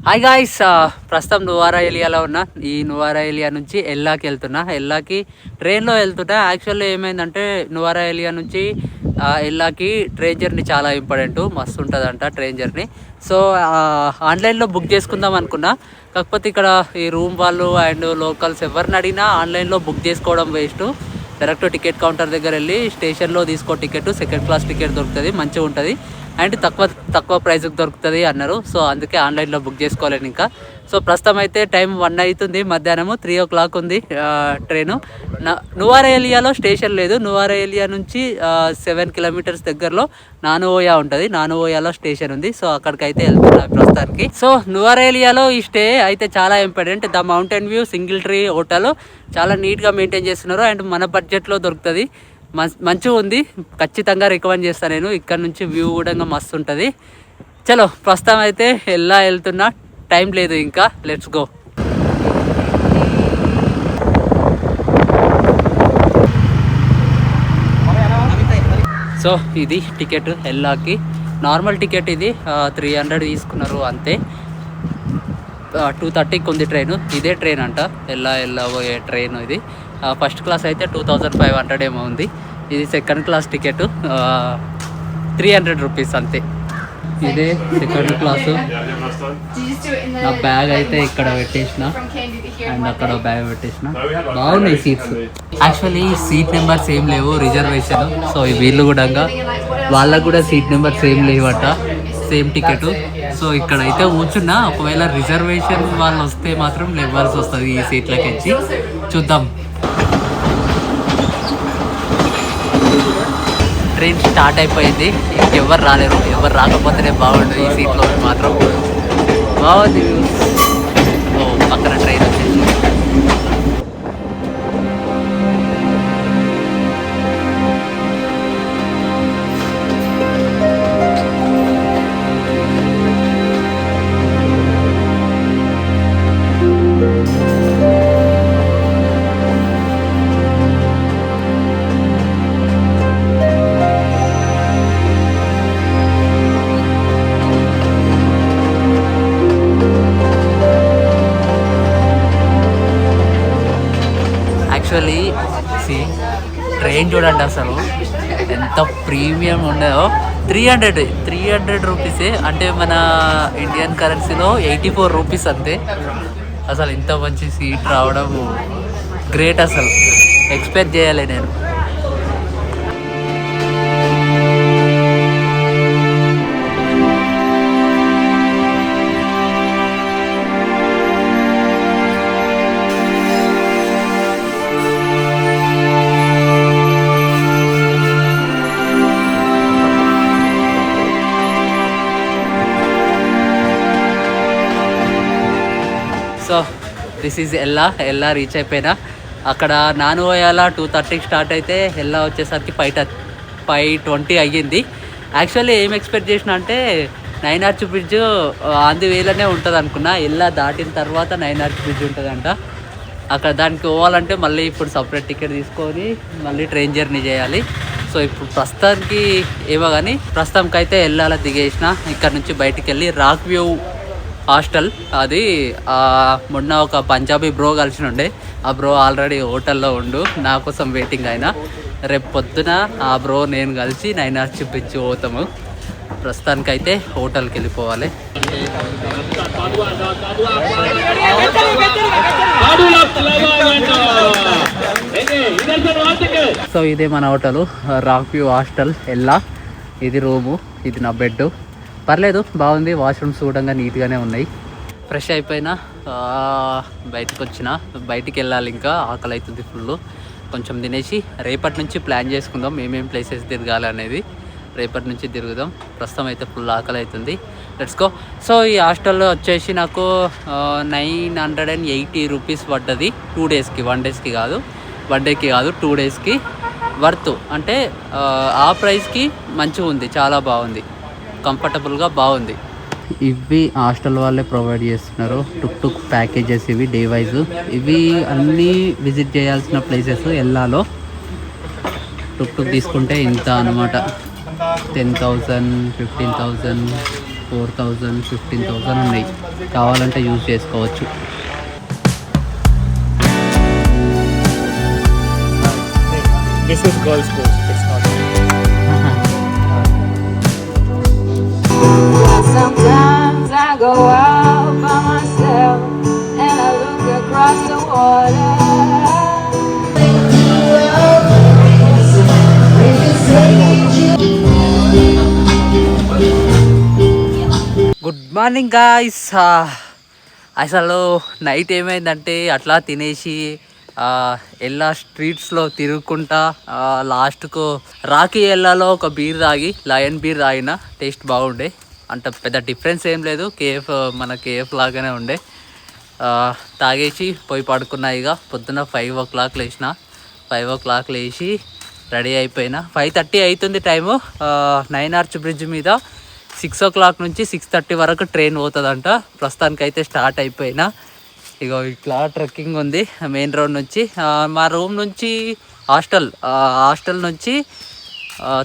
Hi guys, ప్రస్తుతం నువారా ఏలియాలో ఉన్నా. ఈ నువారా ఏలియా నుంచి ఎల్లాకి వెళ్తున్నా. ఎల్లాకి ట్రైన్లో వెళ్తున్నా. యాక్చువల్లీ ఏమైందంటే నువారా ఏలియా నుంచి ఎల్లాకి ట్రైన్ జర్నీ చాలా ఇంపార్టెంట్, మస్తు ఉంటుందంట ట్రైన్ జర్నీ. సో ఆన్లైన్లో బుక్ చేసుకుందాం అనుకున్నా. కాకపోతే ఇక్కడ ఈ రూమ్ వాళ్ళు అండ్ లోకల్స్ ఎవరిని అడిగినా ఆన్లైన్లో బుక్ చేసుకోవడం వేస్ట్. డైరెక్ట్ టికెట్ కౌంటర్ దగ్గర వెళ్ళి స్టేషన్లో తీసుకో టికెట్, సెకండ్ క్లాస్ టికెట్ దొరుకుతుంది, మంచిగా ఉంటుంది అండ్ తక్కువ ప్రైస్కి దొరుకుతుంది అన్నారు. సో అందుకే ఆన్లైన్లో బుక్ చేసుకోలేను ఇంకా. సో ప్రస్తుతం అయితే టైం 1 అవుతుంది, మధ్యాహ్నము 3 o'clock ఉంది ట్రైను. నువారా ఏలియాలో స్టేషన్ లేదు. నువారా ఏలియా నుంచి 7 kilometers దగ్గరలో నానుఓయా ఉంటుంది. నానుఓయాలో స్టేషన్ ఉంది. సో అక్కడికి అయితే వెళ్తున్నాను ప్రస్తుతానికి. సో నువారా ఏలియాలో ఈ స్టే అయితే చాలా important. The mountain view single tree hotel చాలా నీట్గా మెయింటైన్ చేస్తున్నారు అండ్ మన బడ్జెట్లో దొరుకుతుంది, మంచిగా ఉంది. ఖచ్చితంగా రికమెండ్ చేస్తాను నేను. ఇక్కడ నుంచి వ్యూ కూడా మస్తు ఉంటుంది. చలో ప్రస్తుతం అయితే వెళ్తున్నా, టైం లేదు ఇంకా, లెట్స్ గో. సో ఇది టికెట్ ఎల్లాకి, నార్మల్ టికెట్ ఇది 300 తీసుకున్నారు అంతే. 2:30కి ఉంది ట్రైన్. ఇదే ట్రైన్ అంట ఎల్లా పోయే ట్రైన్ ఇది. ఫస్ట్ క్లాస్ అయితే 2500 ఏమో ఉంది. ఇది సెకండ్ క్లాస్ టికెట్ 300 రూపీస్ అంతే. ఇదే సెకండ్ క్లాసు. నా బ్యాగ్ అయితే ఇక్కడ పెట్టేసిన అండ్ అక్కడ బ్యాగ్ పెట్టేసిన. బాగున్నాయి సీట్స్. యాక్చువల్లీ సీట్ నెంబర్స్ ఏం లేవు, రిజర్వేషన్. సో వీళ్ళు కూడా వాళ్ళకు కూడా సీట్ నెంబర్స్ ఏం లేవట, సేమ్ టికెట్. సో ఇక్కడైతే కూర్చున్నా. ఒకవేళ రిజర్వేషన్ వాళ్ళు వస్తే మాత్రం లెవ్వాల్సి వస్తుంది ఈ సీట్లకి వచ్చి. చూద్దాం. ట్రైన్ స్టార్ట్ అయిపోయింది. ఎవరు రాలేరు, ఎవరు రాకపోతేనే బాగుంటుంది. ఈ సీట్లో మాత్రం బాగుంది. ఓ పక్కన ట్రైన్ వచ్చేసి. యాక్చువల్లీ ట్రైన్ చూడండి అసలు ఎంత ప్రీమియం ఉండదో. 300 రూపీసే, అంటే మన ఇండియన్ కరెన్సీలో 84 రూపీస్ అంతే. అసలు ఇంత మంచి సీట్ రావడం గ్రేట్, అసలు ఎక్స్పెక్ట్ చేయాలి నేను. So this is Ella reach అయిపోయినా. అక్కడ నానుఓయాల 2:30కి స్టార్ట్ అయితే ఎల్లా వచ్చేసరికి 5:20 అయ్యింది. యాక్చువల్లీ ఏం ఎక్స్పెక్ట్ చేసిన అంటే 9 ఆర్చ్ బ్రిడ్జ్ ఆన్ ది వేలోనే ఉంటుంది అనుకున్నా. ఎల్లా దాటిన తర్వాత 9 ఆర్చ్ బ్రిడ్జ్ ఉంటుందంట. అక్కడ దానికి పోవాలంటే మళ్ళీ ఇప్పుడు సపరేట్ టికెట్ తీసుకొని మళ్ళీ ట్రైన్ జర్నీ చేయాలి. సో ఇప్పుడు ప్రస్తుతానికి ఏమో కానీ ప్రస్తుతానికి అయితే ఎల్లాల దిగేసిన. ఇక్కడ నుంచి బయటికి వెళ్ళి రాక్ వ్యూ హాస్టల్, అది మొన్న ఒక పంజాబీ బ్రో కలిసి ఉండే. ఆ బ్రో ఆల్రెడీ హోటల్లో ఉండు, నా కోసం వెయిటింగ్. అయినా రేపు పొద్దున ఆ బ్రో నేను కలిసి 9 ఆర్చ్ బ్రిడ్జ్ పోతాము. ప్రస్తుతానికైతే హోటల్కి వెళ్ళిపోవాలి. సో ఇదే మన హోటలు, రాక్ వ్యూ హాస్టల్ ఎల్లా. ఇది రూము, ఇది నా బెడ్. పర్లేదు, బాగుంది. వాష్రూమ్స్ కూడా నీట్గానే ఉన్నాయి. ఫ్రెష్ అయిపోయినా బయటకు వచ్చిన. బయటికి వెళ్ళాలి, ఇంకా ఆకలి అవుతుంది ఫుల్. కొంచెం తినేసి రేపటి నుంచి ప్లాన్ చేసుకుందాం ఏమేమి ప్లేసెస్ తిరగాలి అనేది. రేపటి నుంచి తిరుగుదాం. ప్రస్తుతం అయితే ఫుల్ ఆకలి అవుతుంది. Let's go. సో ఈ హాస్టల్లో వచ్చేసి నాకు 980 రూపీస్ పడ్డది 2 daysకి. 1 dayకి కాదు, 1 dayకి కాదు, 2 daysకి వర్త్. అంటే ఆ ప్రైస్కి మంచిగా ఉంది, చాలా బాగుంది, కంఫర్టబుల్గా బాగుంది. ఇవి హాస్టల్ వాళ్ళే ప్రొవైడ్ చేస్తున్నారు టుక్ ప్యాకేజెస్. ఇవి డే వైజ్. ఇవి అన్నీ విజిట్ చేయాల్సిన ప్లేసెస్ ఎల్లాలో. టుక్ తీసుకుంటే ఇంత అనమాట. 10,000, 15,000 4000 15,000 ఉన్నాయి. కావాలంటే యూజ్ చేసుకోవచ్చు. This is girls' course. It's not. Sometimes I go out by myself and I look across the water. Good morning guys. అసలు నైట్ ఏమైందంటే అట్లా తినేసి ఎల్లా స్ట్రీట్స్లో తిరుగుకుంటా లాస్ట్కు రాకీ ఎల్లాలో ఒక బీర్ తాగి లయన్ బీర్ తాగిన. టేస్ట్ బాగుండే, అంత పెద్ద డిఫరెన్స్ ఏం లేదు, మన కేఎఫ్ లాగానే ఉండే. తాగేసి పోయి పడుకున్నా. ఇక పొద్దున్న 5 o'clock లేచిన. 5 o'clock లేచి రెడీ అయిపోయినా. 5:30 అవుతుంది టైము. 9 Arch బ్రిడ్జ్ మీద 6 o'clock నుంచి 6:30 వరకు ట్రైన్ పోతుందంట. ప్రస్తుతానికి అయితే స్టార్ట్ అయిపోయినా. ఇగో ఇట్లా ట్రెక్కింగ్ ఉంది మెయిన్ రోడ్ నుంచి. మా రూమ్ నుంచి హాస్టల్ నుంచి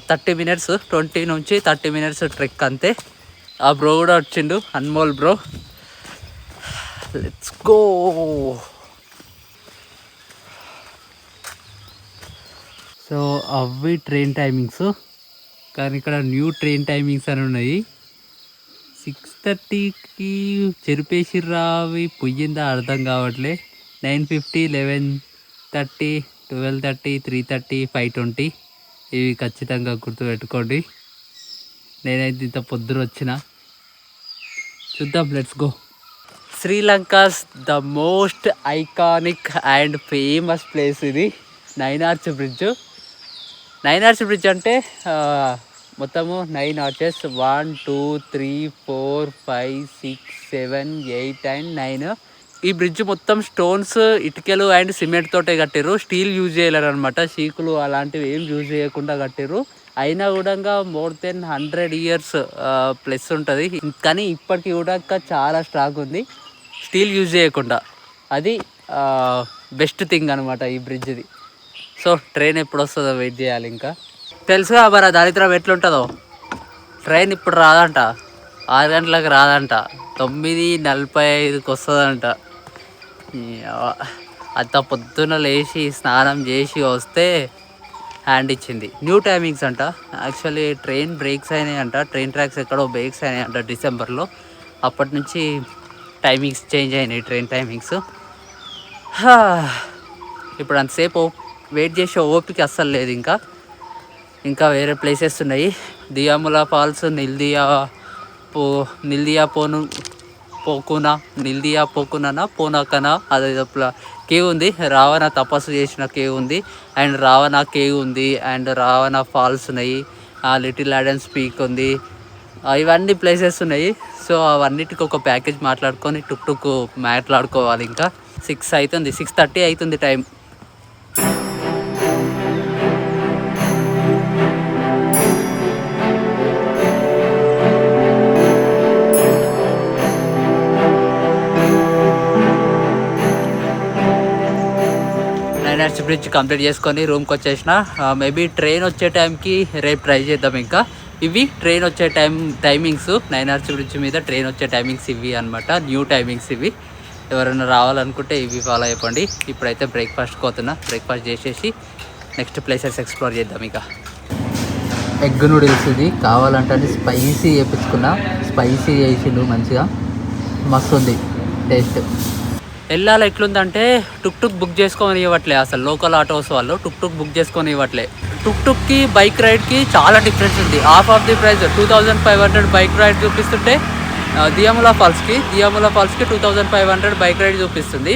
30 minutes, 20 నుంచి 30 minutes ట్రెక్ అంతే. ఆ బ్రో కూడా వచ్చిండు, Anmol bro. Let's go. So అవి ట్రైన్ టైమింగ్స్, కానీ ఇక్కడ న్యూ ట్రైన్ టైమింగ్స్ అని ఉన్నాయి. 6:30కి చెరిపేసిర్రా, అవి పొయ్యిందా అర్థం కావట్లే. 9:50, 11:30, 12:30, 3:30, 5:20 ఇవి ఖచ్చితంగా గుర్తుపెట్టుకోండి. నేనైతే ఇంత పొద్దున వచ్చిన. చూద్దాం, let's go. Sri Lanka's the most iconic and famous place ఇది 9 Arch బ్రిడ్జ్. 9 Arch బ్రిడ్జ్ అంటే మొత్తము 9 arches, 1 2 3 4 5 6 7 8 and 9. ఈ బ్రిడ్జ్ మొత్తం స్టోన్స్, ఇటుకలు అండ్ సిమెంట్ తోటే కట్టారు. స్టీల్ యూజ్ చేయలేరు అనమాట. షీకులు అలాంటివి ఏం యూజ్ చేయకుండా కట్టారు. అయినా కూడా మోర్ దెన్ 100 years ప్లస్ ఉంటుంది. కానీ ఇప్పటికి కూడా చాలా స్ట్రాంగ్ ఉంది స్టీల్ యూజ్ చేయకుండా. అది బెస్ట్ థింగ్ అనమాట ఈ బ్రిడ్జ్ది. సో ట్రైన్ ఎప్పుడు వస్తుందో వెయిట్ చేయాలి. ఇంకా తెలుసుగా మరి దరిద్రం ఎట్లుంటుందో. ట్రైన్ ఇప్పుడు రాదంట, 6 గంటలకు రాదంట, 9:45కి వస్తుందంట. అంత పొద్దున్న లేచి స్నానం చేసి వస్తే హ్యాండ్ ఇచ్చింది. న్యూ టైమింగ్స్ అంట. యాక్చువల్లీ ట్రైన్ బ్రేక్స్ అయినాయి అంట, ట్రైన్ ట్రాక్స్ ఎక్కడో బ్రేక్స్ అయినాయి అంట డిసెంబర్లో. అప్పటి నుంచి టైమింగ్స్ చేంజ్ అయినాయి, ట్రైన్ టైమింగ్స్. ఇప్పుడు అంతసేపు వెయిట్ చేసే ఓపిక అస్సలు లేదు. ఇంకా వేరే ప్లేసెస్ ఉన్నాయి. దియాములా ఫాల్స్, పోనాకనా అది కేవ్ ఉంది. రావణ తపస్సు చేసిన కేవ్ ఉంది, అండ్ రావణ కేవ్ ఉంది, అండ్ రావణ ఫాల్స్ ఉన్నాయి, లిటిల్ ఆడెన్స్ పీక్ ఉంది. ఇవన్నీ ప్లేసెస్ ఉన్నాయి. సో అవన్నిటికి ఒక ప్యాకేజ్ మాట్లాడుకొని టుక్ మాట్లాడుకోవాలి. ఇంకా 6 అవుతుంది, 6:30 అవుతుంది టైం. బ్రిడ్జ్ కంప్లీట్ చేసుకొని రూమ్కి వచ్చేసిన. మేబీ ట్రైన్ వచ్చే టైంకి రేపు ట్రై చేద్దాం. ఇంకా ఇవి ట్రైన్ వచ్చే టైమింగ్స్ 9 Arch బ్రిడ్జ్ మీద ట్రైన్ వచ్చే టైమింగ్స్ ఇవి అనమాట. న్యూ టైమింగ్స్ ఇవి. ఎవరైనా రావాలనుకుంటే ఇవి ఫాలో అయిపోండి. ఇప్పుడైతే బ్రేక్ఫాస్ట్ పోతున్నా. బ్రేక్ఫాస్ట్ చేసేసి నెక్స్ట్ ప్లేసెస్ ఎక్స్ప్లోర్ చేద్దాం. ఇక ఎగ్ నూడిల్స్ ఇది కావాలంటే స్పైసీ చేయించుకున్నా. స్పైసీ చేసిండు మంచిగా, మస్తు ఉంది టేస్ట్. వెళ్ళాలి ఎట్లుందంటే టుక్ బుక్ చేసుకొని ఇవ్వట్లే. అసలు లోకల్ ఆటోస్ వాళ్ళు టుక్ బుక్ చేసుకొని ఇవ్వట్లే. టుక్కి బైక్ రైడ్కి చాలా డిఫరెన్స్ ఉంది. Half of the price 2500 bike ride చూపిస్తుంటే దియాములా ఫాల్స్కి 2500 బైక్ రైడ్ చూపిస్తుంది.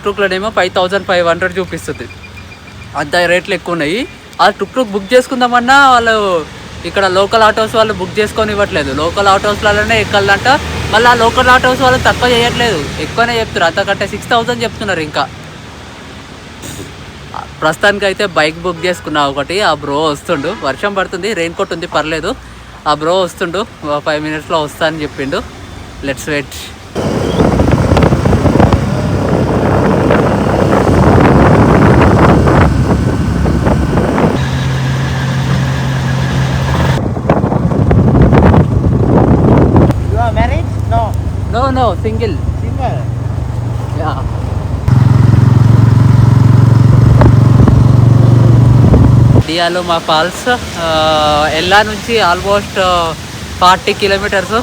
టుక్లోనేమో 5500 చూపిస్తుంది. అంత రేట్లు ఎక్కువ ఉన్నాయి. ఆ టుక్ బుక్ చేసుకుందామన్నా వాళ్ళు ఇక్కడ లోకల్ ఆటోస్ వాళ్ళు బుక్ చేసుకొని ఇవ్వట్లేదు. లోకల్ ఆటోస్ వాళ్ళనే ఎక్కాలంట. మళ్ళీ ఆ లోకల్ ఆటోస్ వాళ్ళు తక్కువ చేయట్లేదు, ఎక్కువనే చెప్తున్నారు. అంతకంటే 6000 చెప్తున్నారు. ఇంకా ప్రస్తుతానికి అయితే బైక్ బుక్ చేసుకున్నా ఒకటి. ఆ బ్రో వస్తుండు, వర్షం పడుతుంది, రెయిన్ కోట్ ఉంది, పర్లేదు. ఆ బ్రో వస్తుండు, 5 minutesలో వస్తా అని చెప్పిండు. Let's wait. సింగిల్. యా. ఇండియాలో మా ఫాల్స్ ఎల్లా నుంచి ఆల్మోస్ట్ 40 కిలోమీటర్స్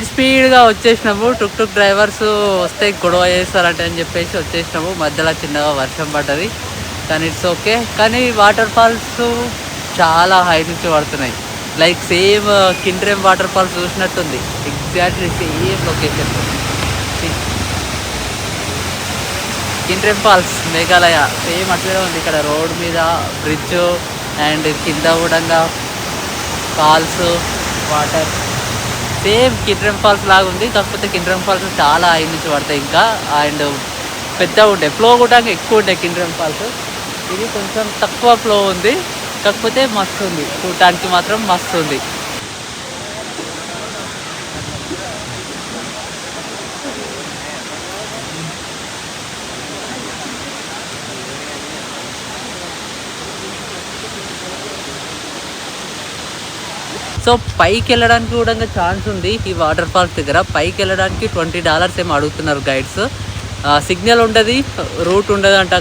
స్పీడ్గా వచ్చేసినాము. టుక్ డ్రైవర్స్ వస్తే గొడవ చేస్తారంటే అని చెప్పేసి వచ్చేసినాము. మధ్యలో చిన్నగా వర్షం పడ్డది కానీ ఇట్స్ ఓకే. కానీ వాటర్ ఫాల్స్ చాలా హై నుంచి పడుతున్నాయి. Like same Kynrem water falls చూసినట్టుంది. Exactly same location. Kynrem falls Meghalaya same అట్లనే ఉంది. ఇక్కడ రోడ్ మీద బ్రిడ్జ్ అండ్ కింద కూడా falls water same Kynrem falls లాగా ఉంది. కాకపోతే కిండ్రేమ్ ఫాల్స్ చాలా హై నుంచి పడతాయి ఇంకా. అండ్ పెద్దగా ఉంటాయి, ఫ్లో కూడా ఎక్కువ ఉంటాయి కిండ్రేమ్ ఫాల్స్. ఇది కొంచెం తక్కువ ఫ్లో ఉంది, కాకపోతే మస్తు ఉంది, చూడటానికి మాత్రం మస్తు ఉంది. సో పైకి వెళ్ళడానికి కూడా ఛాన్స్ ఉంది. ఈ వాటర్ ఫాల్స్ దగ్గర పైకి వెళ్ళడానికి $20 ఏమో అడుగుతున్నారు గైడ్స్. సిగ్నల్ ఉండదు, రూట్ ఉండదంట.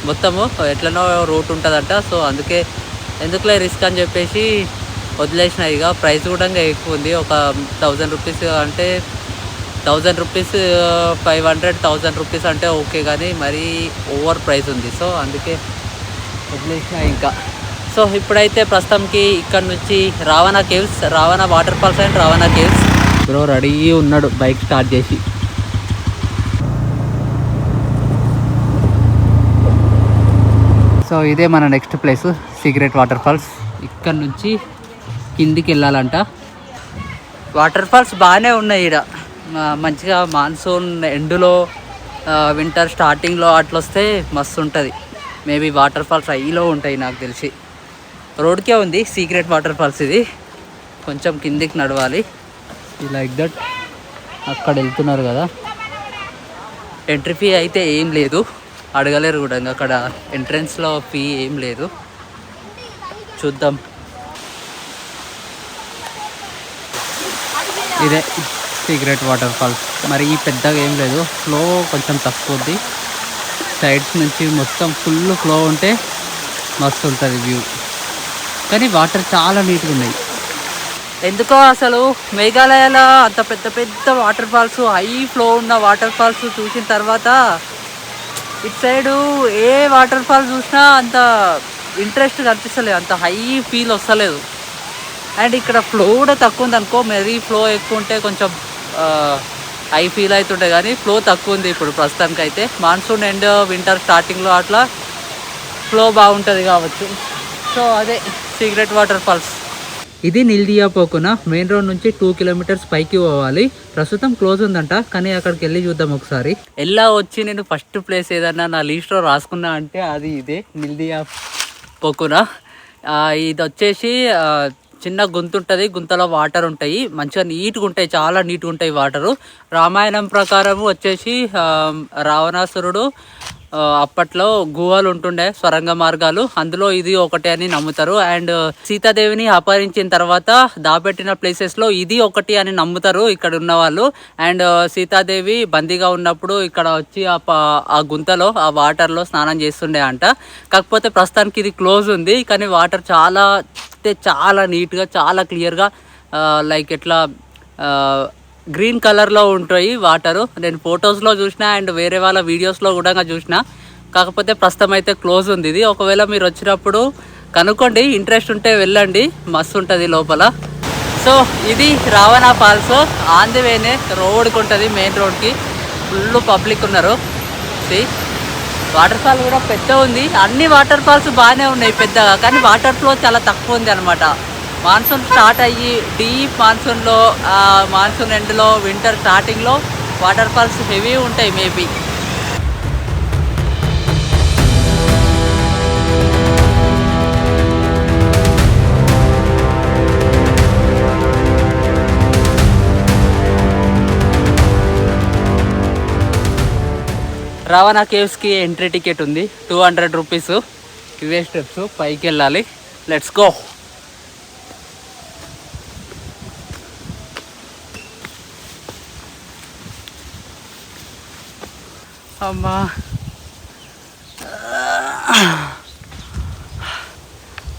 మొత్తము ఎట్లనో రూట్ ఉంటుందంట. సో అందుకే ఎందుకులే రిస్క్ అని చెప్పేసి వదిలేసిన. ఇక ప్రైస్ కూడా ఎక్కువ ఉంది. ఒక 1000 రూపీస్ అంటే 1000 రూపీస్, 500, 1000 రూపీస్ అంటే ఓకే, కానీ మరీ ఓవర్ ప్రైస్ ఉంది. సో అందుకే వదిలేసిన ఇంకా. సో ఇప్పుడైతే ప్రస్తుతానికి ఇక్కడ నుంచి Ravana caves, Ravana water falls and Ravana caves. Bro ready ఉన్నాడు బైక్ స్టార్ట్ చేసి. సో ఇదే మన next place, secret water falls. ఇక్కడ నుంచి కిందికి వెళ్ళాలంట. వాటర్ ఫాల్స్ బాగానే ఉన్నాయి ఇక్కడ. మంచిగా మాన్సూన్ ఎండులో, వింటర్ స్టార్టింగ్లో అట్లా వస్తే మస్తు ఉంటుంది. మేబీ వాటర్ ఫాల్స్ హైలో ఉంటాయి నాకు తెలిసి. రోడ్కే ఉంది సీక్రెట్ వాటర్ ఫాల్స్. ఇది కొంచెం కిందికి నడవాలి. లైక్ దట్ అక్కడ వెళ్తున్నారు కదా. ఎంట్రీ ఫీ అయితే ఏం లేదు, అడగలేరు కూడా. అక్కడ ఎంట్రన్స్లో ఫీ ఏం లేదు. చూద్దాం. ఇదే సీక్రెట్ వాటర్ ఫాల్స్. మరి పెద్దగా ఏం లేదు, ఫ్లో కొంచెం తక్కువ ఉంది. సైడ్స్ నుంచి మొత్తం ఫుల్ ఫ్లో ఉంటే మస్తు ఉంటుంది వ్యూ. కానీ వాటర్ చాలా నీట్గా ఉన్నాయి. ఎందుకో అసలు మేఘాలయలో అంత పెద్ద పెద్ద వాటర్ ఫాల్స్, హై ఫ్లో ఉన్న వాటర్ ఫాల్స్ చూసిన తర్వాత ఇటు సైడు ఏ వాటర్ ఫాల్స్ చూసినా అంత ఇంట్రెస్ట్ కనిపిస్తలేదు, అంత హై ఫీల్ వస్తలేదు. అండ్ ఇక్కడ ఫ్లో కూడా తక్కువ ఉంది అనుకో. మరీ ఫ్లో ఎక్కువ ఉంటే కొంచెం హై ఫీల్ అవుతుంటే, కానీ ఫ్లో తక్కువ ఉంది ఇప్పుడు ప్రస్తుతానికి అయితే. మాన్సూన్ అండ్ వింటర్ స్టార్టింగ్లో అట్లా ఫ్లో బాగుంటుంది కావచ్చు. సో అదే సీక్రెట్ వాటర్ ఫాల్స్. ఇది నిల్దియా పోకున మెయిన్ రోడ్ నుంచి 2 కిలోమీటర్స్ పైకి పోవాలి. ప్రస్తుతం క్లోజ్ ఉందంట, కానీ అక్కడికి వెళ్ళి చూద్దాం ఒకసారి. ఎలా వచ్చి నేను ఫస్ట్ ప్లేస్ ఏదన్నా నా లిస్ట్లో రాసుకున్నా అంటే అది ఇదే, నిల్దియా పోకున. ఇది వచ్చేసి చిన్న గుంత ఉంటుంది, గుంతలో వాటర్ ఉంటాయి, మంచిగా నీట్గా ఉంటాయి, చాలా నీట్గా ఉంటాయి వాటరు. రామాయణం ప్రకారం వచ్చేసి రావణాసురుడు అప్పట్లో గుహలు ఉంటుండే, స్వరంగ మార్గాలు, అందులో ఇది ఒకటి అని నమ్ముతారు. అండ్ సీతాదేవిని అపహరించిన తర్వాత దాపెట్టిన ప్లేసెస్లో ఇది ఒకటి అని నమ్ముతారు ఇక్కడ ఉన్న వాళ్ళు. అండ్ సీతాదేవి బందీగా ఉన్నప్పుడు ఇక్కడ వచ్చి ఆ గుంతలో, ఆ వాటర్లో స్నానం చేస్తుండే అంట. కాకపోతే ప్రస్తుతానికి ఇది క్లోజ్ ఉంది, కానీ వాటర్ చాలా అంటే చాలా నీట్గా, చాలా క్లియర్గా, లైక్ ఎట్లా గ్రీన్ కలర్లో ఉంటాయి వాటరు. నేను ఫొటోస్లో చూసిన అండ్ వేరే వాళ్ళ వీడియోస్లో కూడా చూసిన. కాకపోతే ప్రస్తుతం అయితే క్లోజ్ ఉంది ఇది. ఒకవేళ మీరు వచ్చినప్పుడు కనుక్కోండి, ఇంట్రెస్ట్ ఉంటే వెళ్ళండి, మస్తు ఉంటుంది లోపల. సో ఇది రావణ ఫాల్స్. ఆన్ ది వేనే రోడ్కి ఉంటుంది, మెయిన్ రోడ్కి. ఫుల్ పబ్లిక్ ఉన్నారు. వాటర్ ఫాల్ కూడా పెద్ద ఉంది. అన్ని వాటర్ ఫాల్స్ బాగానే ఉన్నాయి పెద్దగా, కానీ వాటర్ ఫ్లో చాలా తక్కువ ఉంది అనమాట. మాన్సూన్ స్టార్ట్ అయ్యి డీప్ మాన్సూన్లో, మాన్సూన్ ఎండ్లో, వింటర్ స్టార్టింగ్లో వాటర్ ఫాల్స్ హెవీ ఉంటాయి మేబీ. రావణ కేవ్స్కి ఎంట్రీ టికెట్ ఉంది, 200 రూపీస్. ఇవే స్టెప్స్ పైకి వెళ్ళాలి. Let's go. అమ్మా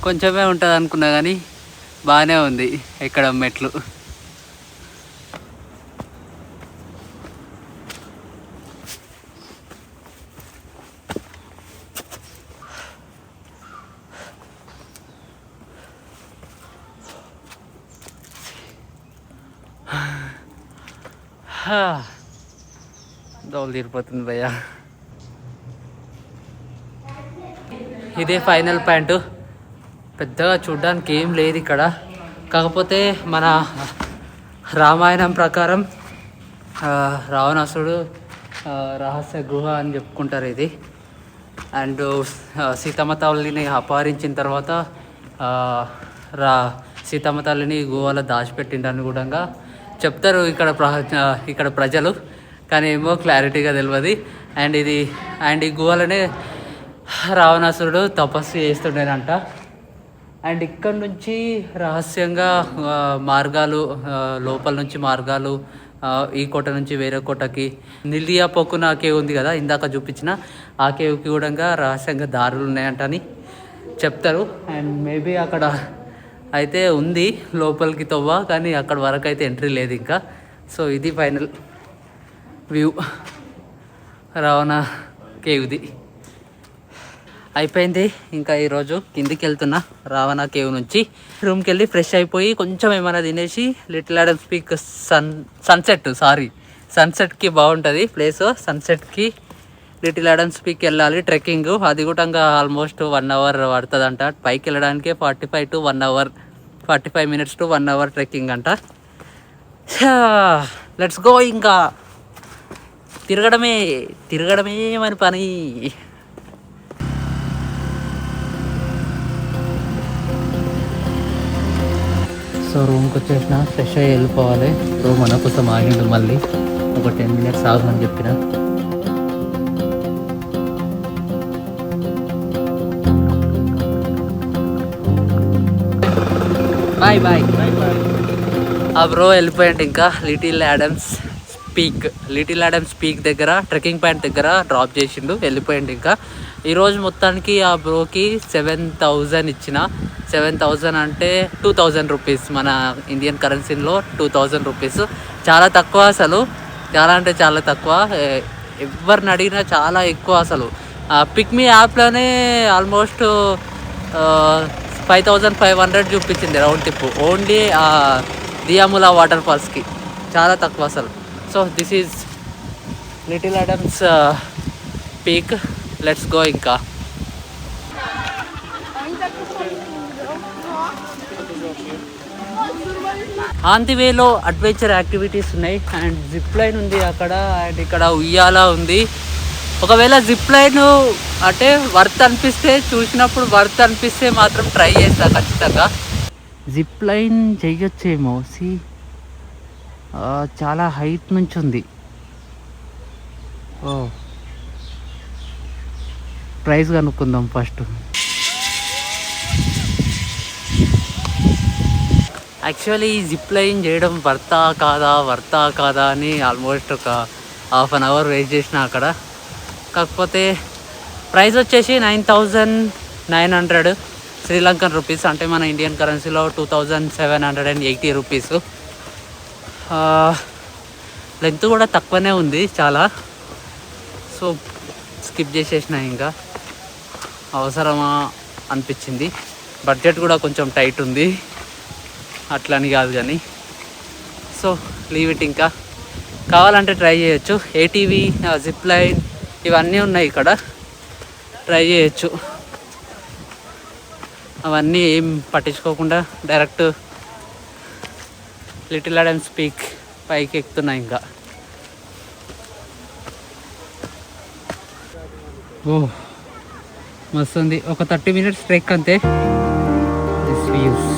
కొంచెమే ఉంటుంది అనుకున్నా కానీ బాగానే ఉంది ఇక్కడ మెట్లు. దోలు తీరిపోతుంది భయ్య. ఇదే ఫైనల్ పాయింట్. పెద్దగా చూడ్డానికి ఏం లేదు ఇక్కడ. కాకపోతే మన రామాయణం ప్రకారం రావణాసుడు రహస్య గుహ అని చెప్పుకుంటారు ఇది. అండ్ సీతమ్మ తల్లిని అపహరించిన తర్వాత సీతమ్మ తల్లిని గుహలో దాచిపెట్టిండని కూడా చెప్తారు ఇక్కడ ప్రజలు. కానీ ఏమో క్లారిటీగా తెలియదు. అండ్ ఈ గుహలోనే రావణాసురుడు తపస్సు చేస్తుండేనంట. అండ్ ఇక్కడ నుంచి రహస్యంగా మార్గాలు, లోపల నుంచి మార్గాలు, ఈ కోట నుంచి వేరే కోటకి, నిలియా పొక్కున కేవ్ ఉంది కదా ఇందాక చూపించిన, ఆ కేవ్కి కూడా రహస్యంగా దారులు ఉన్నాయంటని చెప్తారు. అండ్ మేబీ అక్కడ అయితే ఉంది లోపలికి తవ్వ, కానీ అక్కడ వరకు అయితే ఎంట్రీ లేదు ఇంకా. సో ఇది ఫైనల్ వ్యూ రావణ కేవ్ది. అయిపోయింది. ఇంకా ఈరోజు కిందికి వెళ్తున్నా రావణ కేవ్ నుంచి. రూమ్కి వెళ్ళి ఫ్రెష్ అయిపోయి కొంచెం ఏమైనా తినేసి లిటిల్ ఆడమ్స్ పీక్ సన్సెట్కి బాగుంటుంది ప్లేస్. సన్సెట్కి లిటిల్ ఆడమ్స్ పీక్ వెళ్ళాలి ట్రెక్కింగ్. అది కూడా ఆల్మోస్ట్ 1 hour పడుతుందంట. పైకి వెళ్ళడానికే 45 minutes to 1 hour ట్రెక్కింగ్ అంట. Let's go. ఇంకా తిరగడమే మన పని. సో రూమ్కి వచ్చేసిన ఫ్రెష్ అయ్యి వెళ్ళిపోవాలి. రూమ్ మన కోసం ఆగిండు, మళ్ళీ ఒక 10 minutes ఆగమని చెప్పిన. బాయ్. ఆ బ్రో వెళ్ళిపోయాడు ఇంకా లిటిల్ ఆడమ్స్ పీక్ దగ్గర ట్రెక్కింగ్ పాయింట్ దగ్గర డ్రాప్ చేసిండు, వెళ్ళిపోయాడు ఇంకా. ఈరోజు మొత్తానికి ఆ బ్రోకి 7,000 ఇచ్చిన. 7,000 అంటే 2,000 రూపీస్, మన ఇండియన్ కరెన్సీలో 2,000 రూపీస్. చాలా తక్కువ అసలు, చాలా అంటే చాలా తక్కువ. ఎవరిని అడిగినా చాలా ఎక్కువ అసలు. పిక్మీ యాప్లోనే ఆల్మోస్ట్ 5,500 చూపించింది రౌండ్ ట్రిప్ ఓన్లీ దియాములా వాటర్ ఫాల్స్కి. చాలా తక్కువ అసలు. So this is little Adams peak. Let's go. ఇంకా ఆన్ ది వేలో అడ్వెంచర్ యాక్టివిటీస్ ఉన్నాయి. అండ్ జిప్ లైన్ ఉంది అక్కడ. అండ్ ఇక్కడ ఉయ్యాల ఉంది. ఒకవేళ జిప్ లైన్ అంటే వర్త్ అనిపిస్తే, చూసినప్పుడు వర్త్ అనిపిస్తే మాత్రం ట్రై చేస్తా ఖచ్చితంగా. జిప్ లైన్ చెయ్యొచ్చేమో. చాలా హైట్ నుంచి ఉంది. ప్రైస్ కనుక్కుందాం ఫస్ట్. యాక్చువల్లీ ఈ జిప్ లైన్ చేయడం వర్తా కాదా అని ఆల్మోస్ట్ ఒక 1/2 hour వెయిట్ చేసిన అక్కడ. కాకపోతే ప్రైస్ వచ్చేసి 9,900 శ్రీలంకన్ రూపీస్, అంటే మన ఇండియన్ కరెన్సీలో 2,780 రూపీస్. లెంత్ కూడా తక్కువనే ఉంది చాలా. సో స్కిప్ చేసేసిన. ఇంకా అవసరమా అనిపించింది. బడ్జెట్ కూడా కొంచెం టైట్ ఉంది, అట్లని కాదు కానీ. So leave it. ఇంకా కావాలంటే ట్రై చేయొచ్చు. ఏటీవీ, జిప్ లైన్ ఇవన్నీ ఉన్నాయి ఇక్కడ, ట్రై చేయొచ్చు. అవన్నీ ఏం పట్టించుకోకుండా డైరెక్ట్ లిటిల్ ఆడమ్స్ పీక్ పైకి ఎక్కుతున్నా. ఇంకా మస్తు ఉంది. ఒక 30 minutes ట్రెక్ అంతే. This views.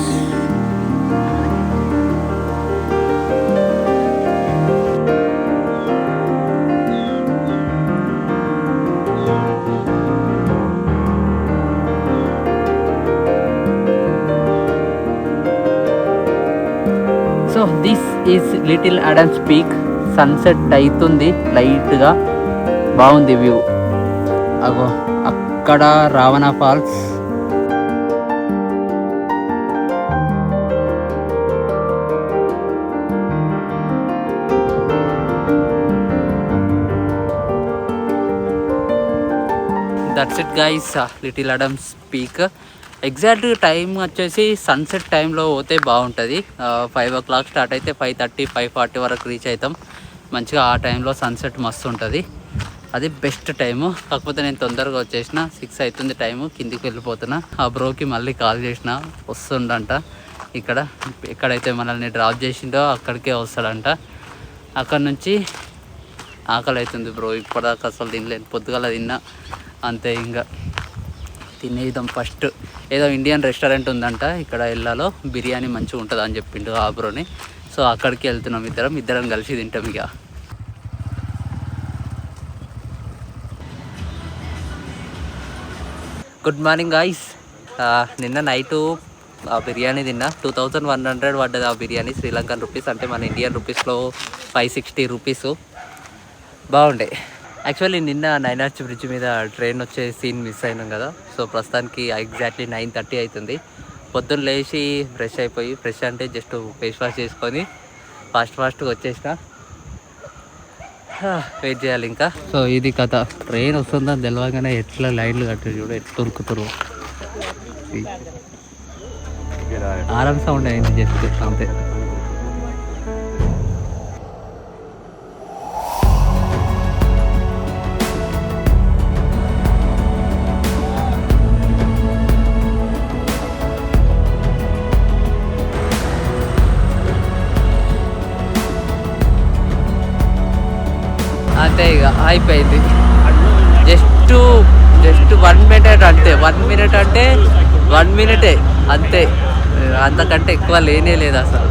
So this is little Adams peak. Sunset అవుతుంది లైట్గా. బాగుంది వ్యూ. అగో అక్కడ రావణ ఫాల్స్. That's it guys, little Adams peak. Exact time వచ్చేసి సన్సెట్ టైంలో పోతే బాగుంటుంది. 5 o'clock స్టార్ట్ అయితే 5:30 5:40 వరకు రీచ్ అవుతాం. మంచిగా ఆ టైంలో సన్సెట్ మస్తు ఉంటుంది, అది బెస్ట్ టైము. కాకపోతే నేను తొందరగా వచ్చేసిన, 6 అవుతుంది టైము, కిందికి వెళ్ళిపోతున్నా. ఆ బ్రోకి మళ్ళీ కాల్ చేసిన, వస్తుండంట ఇక్కడ ఎక్కడైతే మనల్ని డ్రాప్ చేసిండో అక్కడికే వస్తాడంట. అక్కడ నుంచి ఆకలి అవుతుంది బ్రో, ఇప్పటిదాకా అసలు తినలేదు, పొద్దుగాల తిన్నా అంతే. ఇంకా తినేద్దాం ఫస్ట్. ఏదో ఇండియన్ రెస్టారెంట్ ఉందంట ఇక్కడ ఎల్లాలో, బిర్యానీ మంచిగా ఉంటుంది అని చెప్పిండు ఆ బ్రోని. సో అక్కడికి వెళ్తున్నాం, ఇద్దరం కలిసి తింటాం ఇక. Good morning guys. నిన్న నైటు ఆ బిర్యానీ తిన్నా. 2100 పడ్డది ఆ బిర్యానీ, శ్రీలంకన్ రూపీస్, అంటే మన ఇండియన్ రూపీస్లో 560 రూపీస్. బాగుండే. యాక్చువల్లీ నిన్న నైనార్చ్ బ్రిడ్జ్ మీద ట్రైన్ వచ్చే సీన్ మిస్ అయినాం కదా. సో ప్రస్తుతానికి ఎగ్జాక్ట్లీ 9:30 అవుతుంది. పొద్దున్న లేచి ఫ్రెష్ అయిపోయి, ఫ్రెష్ అంటే జస్ట్ ఫేస్ వాష్ చేసుకొని ఫాస్ట్గా వచ్చేసిన. వెయిట్ చేయాలి ఇంకా. సో ఇది కథ, ట్రైన్ వస్తుందని తెలియగానే ఎట్లా లైన్లు కట్టారు చూడు, ఎట్లా ఉరుకుతారు. ఆరం సౌండ్ అయింది జస్ట్ అంతే. అంతే ఇక అయిపోయింది. జస్ట్ 1 minute అంతే. 1 minute అంటే 1 minute అంతే, అంతకంటే ఎక్కువ లేనే లేదు అసలు.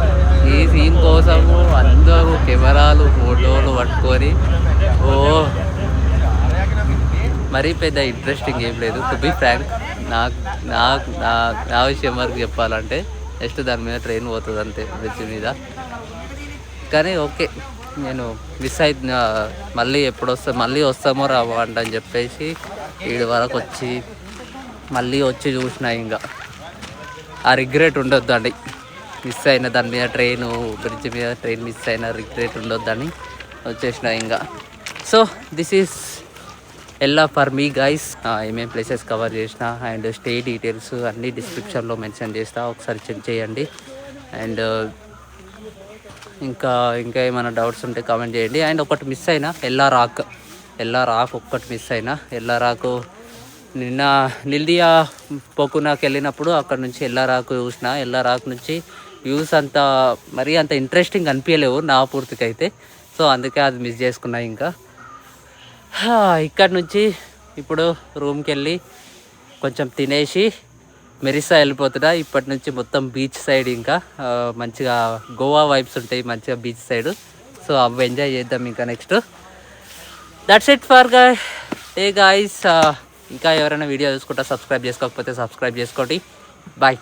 ఈ సీన్ కోసము అందరూ కెమెరాలు ఫోటోలు పట్టుకొని, ఓ మరీ పెద్ద ఇంట్రెస్టింగ్ ఏం లేదు. టు బీ ఫ్రాంక్, నా విషయం వరకు చెప్పాలంటే జస్ట్ దాని మీద ట్రైన్ పోతుంది అంతే, బ్రిడ్జ్ మీద. కానీ ఓకే, నేను మిస్ అవుతున్నా. మళ్ళీ వస్తామో రావంట అని చెప్పేసి ఈడి వరకు వచ్చి మళ్ళీ వచ్చి చూసిన. ఇంకా ఆ రిగ్రెట్ ఉండొద్దండి, మిస్ అయిన దాని మీద ట్రైను, బ్రిడ్జ్ మీద ట్రైన్ మిస్ అయిన రిగ్రెట్ ఉండొద్దని వచ్చేసిన ఇంకా. So this is Ella for me guys. ఏమేమి ప్లేసెస్ కవర్ చేసిన అండ్ స్టే డీటెయిల్స్ అన్నీ డిస్క్రిప్షన్లో మెన్షన్ చేస్తా, ఒకసారి చెక్ చేయండి. అండ్ ఇంకా ఏమైనా డౌట్స్ ఉంటే కామెంట్ చేయండి. అండ్ ఒకటి మిస్ అయినా, ఎల్లా రాక్ ఒక్కటి మిస్ అయినా. ఎల్లా రాకు నిన్న నిల్దియా పోకునాకి వెళ్ళినప్పుడు అక్కడ నుంచి ఎల్లా రాకు చూసిన. ఎల్లా రాక్ నుంచి వ్యూస్ మరీ అంత ఇంట్రెస్టింగ్ అనిపించలేవు నా పూర్తికి అయితే. సో అందుకే అది మిస్ చేసుకున్నా. ఇంకా ఇక్కడ నుంచి ఇప్పుడు రూమ్కి వెళ్ళి కొంచెం తినేసి మెరిసా వెళ్ళిపోతున్నా. ఇప్పటి నుంచి మొత్తం బీచ్ సైడ్, ఇంకా మంచిగా గోవా వైబ్స్ ఉంటాయి మంచిగా బీచ్ సైడ్. సో అవి ఎంజాయ్ చేద్దాం ఇంకా next. That's it for day guys. ఇంకా ఎవరైనా వీడియో చూసుకుంటా సబ్స్క్రైబ్ చేసుకోకపోతే సబ్స్క్రైబ్ చేసుకోండి. బాయ్.